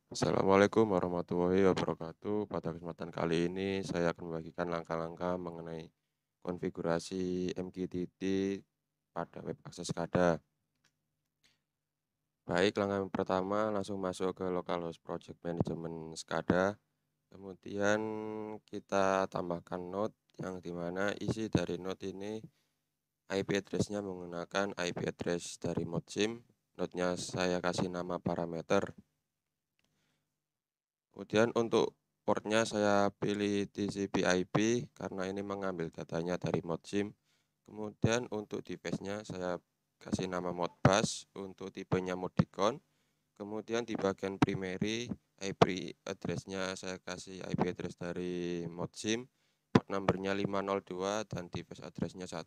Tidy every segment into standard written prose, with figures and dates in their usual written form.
Assalamualaikum warahmatullahi wabarakatuh. Pada kesempatan kali ini saya akan membagikan langkah-langkah mengenai konfigurasi MQTT pada web akses SCADA. Baik, langkah yang pertama langsung masuk ke localhost project management SCADA. Kemudian kita tambahkan node yang dimana isi dari node ini IP address-nya menggunakan IP address dari modsim. Node-nya saya kasih nama parameter. Kemudian untuk portnya saya pilih TCP/IP karena ini mengambil datanya dari modsim. Kemudian untuk device-nya saya kasih nama modbus, untuk tipenya modicon. Kemudian di bagian primary IP address-nya saya kasih IP address dari modsim, port number-nya 502 dan device address-nya 1.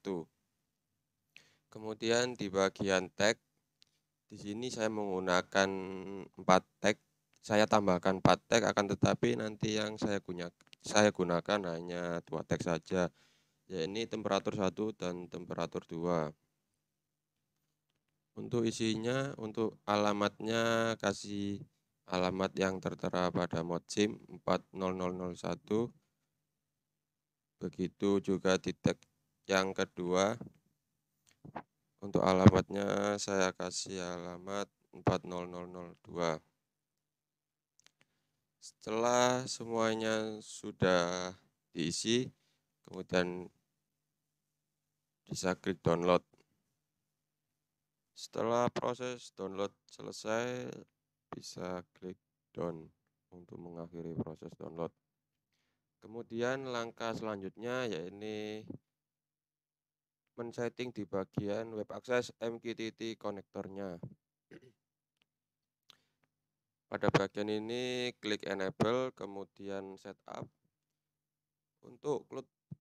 Kemudian di bagian tag, di sini saya menggunakan 4 tag. Saya tambahkan 4 tag, akan tetapi nanti yang saya gunakan hanya 2 tag saja, yaitu temperatur 1 dan temperatur 2. Untuk isinya, untuk alamatnya kasih alamat yang tertera pada modsim 40001. Begitu juga di tag yang kedua. Untuk alamatnya saya kasih alamat 40002. Setelah semuanya sudah diisi, kemudian bisa klik download. Setelah proses download selesai, bisa klik down untuk mengakhiri proses download. Kemudian langkah selanjutnya yaitu men-setting di bagian web access MQTT konektornya. Pada bagian ini klik enable, kemudian setup. Untuk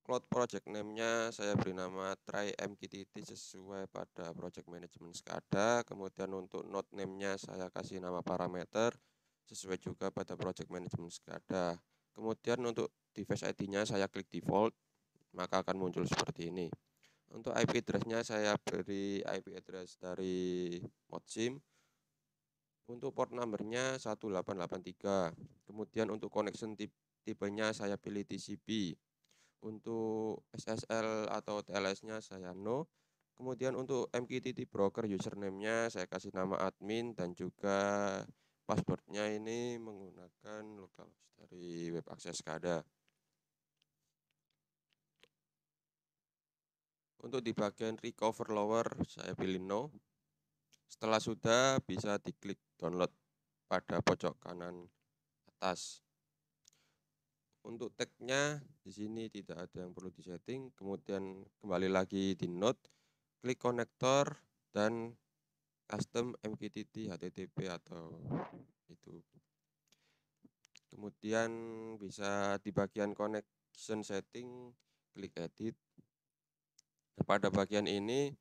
cloud project name-nya saya beri nama try MQTT sesuai pada project management SCADA. Kemudian untuk node name-nya saya kasih nama parameter sesuai juga pada project management SCADA. Kemudian untuk device ID-nya saya klik default, maka akan muncul seperti ini. Untuk IP address-nya saya beri IP address dari modsim. Untuk port number-nya 1883. Kemudian untuk connection tipenya saya pilih TCP. Untuk SSL atau TLS-nya saya no. Kemudian untuk MQTT broker username-nya saya kasih nama admin dan juga password-nya ini menggunakan localhost dari web akses SCADA. Untuk di bagian recover lower saya pilih no. Setelah sudah, bisa diklik download pada pojok kanan atas. Untuk tag-nya di sini tidak ada yang perlu disetting. Kemudian kembali lagi di node, klik konektor dan custom MQTT HTTP atau itu. Kemudian bisa di bagian connection setting, klik edit. Pada bagian ini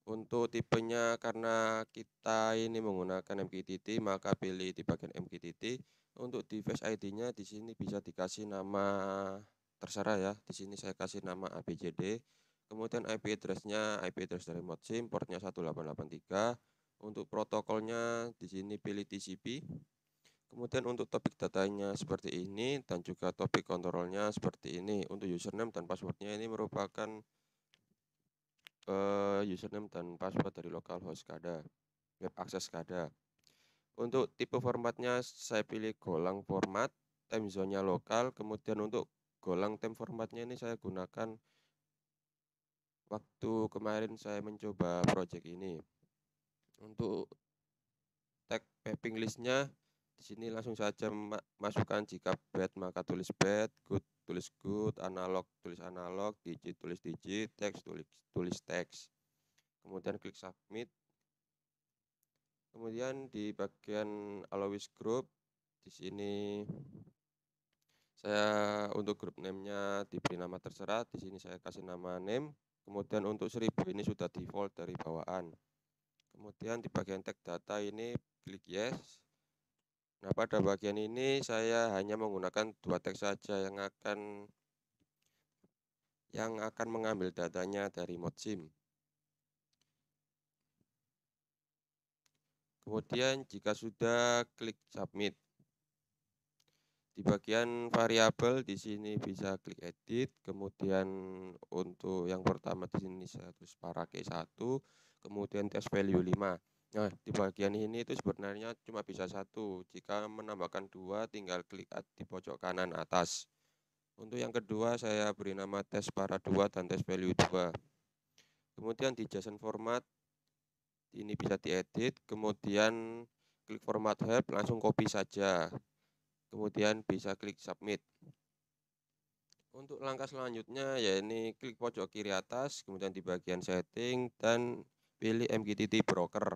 untuk tipenya karena kita ini menggunakan MQTT, maka pilih di bagian MQTT. Untuk device ID-nya di sini bisa dikasih nama terserah ya. Di sini saya kasih nama ABCD. Kemudian IP address-nya IP address dari modsim, portnya 1883. Untuk protokolnya di sini pilih TCP. Kemudian untuk topik datanya seperti ini dan juga topik kontrolnya seperti ini. Untuk username dan passwordnya ini merupakan username dan password dari localhost SCADA, web access SCADA. Untuk tipe formatnya saya pilih golang format, time zone-nya lokal. Kemudian untuk golang time formatnya ini saya gunakan waktu kemarin saya mencoba project ini. Untuk tag mapping list-nya di sini langsung saja masukkan jika bad maka tulis bad, good tulis good, analog tulis analog, digit tulis digit, text tulis text. Kemudian klik submit. Kemudian di bagian allowis group di sini saya untuk grup name-nya diberi nama terserah. Di sini saya kasih nama name. Kemudian untuk 1000 ini sudah default dari bawaan. Kemudian di bagian tag data ini klik yes. Nah, pada bagian ini saya hanya menggunakan 2 tag saja yang akan mengambil datanya dari modsim. Kemudian jika sudah klik submit. Di bagian variabel di sini bisa klik edit, kemudian untuk yang pertama di sini status parake 1, kemudian test value 5. Nah, di bagian ini itu sebenarnya cuma bisa 1. Jika menambahkan 2 tinggal klik di pojok kanan atas. Untuk yang kedua saya beri nama test para 2 dan test value 2. Kemudian di JSON format ini bisa diedit, kemudian klik format help langsung copy saja. Kemudian bisa klik submit. Untuk langkah selanjutnya ya ini klik pojok kiri atas, kemudian di bagian setting dan pilih MQTT broker.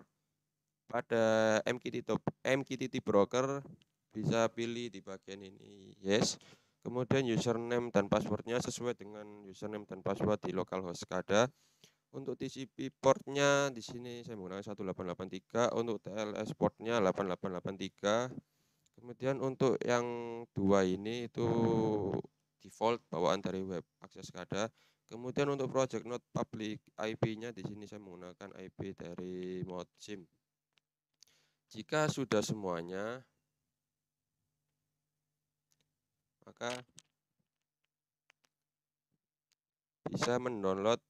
Pada MQTT broker bisa pilih di bagian ini yes. Kemudian username dan passwordnya sesuai dengan username dan password di localhost SCADA. Untuk TCP portnya di sini saya menggunakan 1883, untuk TLS portnya 8883. Kemudian untuk yang dua ini itu default bawaan dari web akses SCADA. Kemudian untuk project node public IP-nya di sini saya menggunakan IP dari Modsim. Jika sudah semuanya, maka bisa mendownload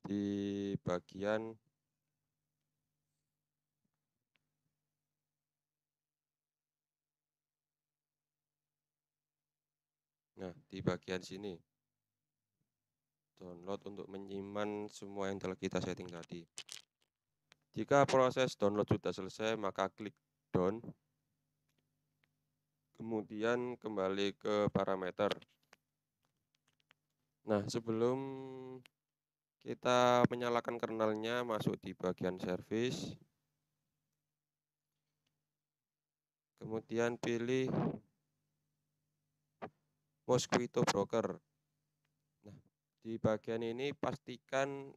di bagian sini. Download untuk menyimpan semua yang telah kita setting tadi. Jika proses download sudah selesai, maka klik down. Kemudian kembali ke parameter. Nah, sebelum kita menyalakan kernelnya, masuk di bagian service. Kemudian pilih Mosquito Broker. Nah, di bagian ini pastikan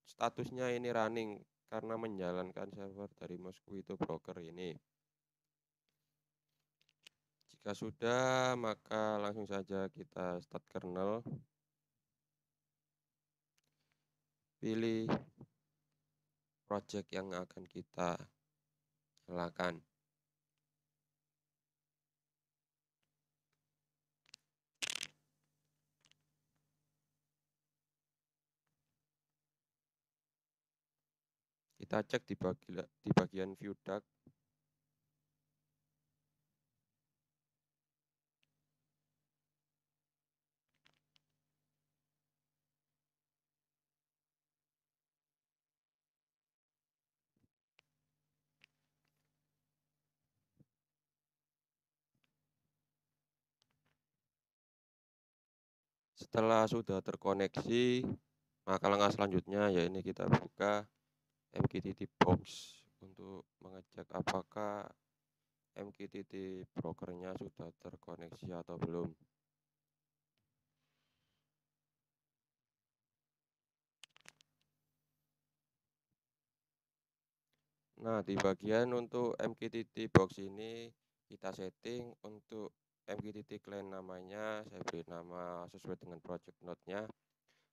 statusnya ini running karena menjalankan server dari Mosquito Broker ini. Jika sudah, maka langsung saja kita start kernel. Pilih project yang akan kita nyalakan. Kita cek di bagian view DAC. Setelah sudah terkoneksi, maka langkah selanjutnya ya ini kita buka MQTT box untuk mengecek apakah MQTT brokernya sudah terkoneksi atau belum. Nah, di bagian untuk MQTT box ini kita setting untuk MQTT client namanya, saya beri nama sesuai dengan project node-nya.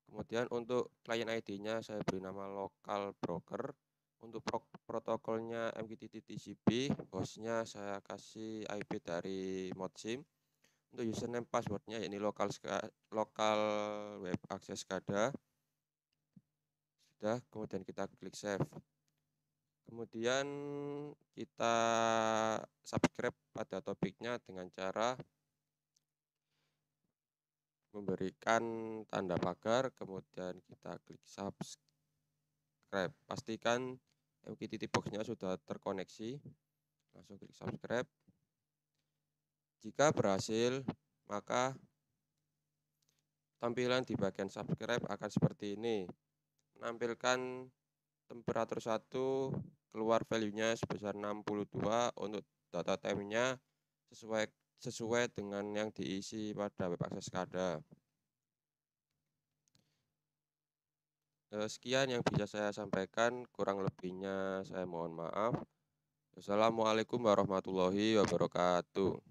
Kemudian untuk client ID-nya saya beri nama local broker. Untuk protokolnya MQTT TCP, hostnya saya kasih IP dari Modsim. Untuk username passwordnya ini local web access SCADA. Sudah, kemudian kita klik save. Kemudian kita subscribe pada topiknya dengan cara memberikan tanda pagar, kemudian kita klik subscribe. Pastikan MQTT box-nya sudah terkoneksi. Langsung klik subscribe. Jika berhasil, maka tampilan di bagian subscribe akan seperti ini. Menampilkan temperatur 1, keluar value-nya sebesar 62, untuk data time-nya sesuai dengan yang diisi pada web akses SCADA. Sekian yang bisa saya sampaikan, kurang lebihnya saya mohon maaf. Wassalamualaikum warahmatullahi wabarakatuh.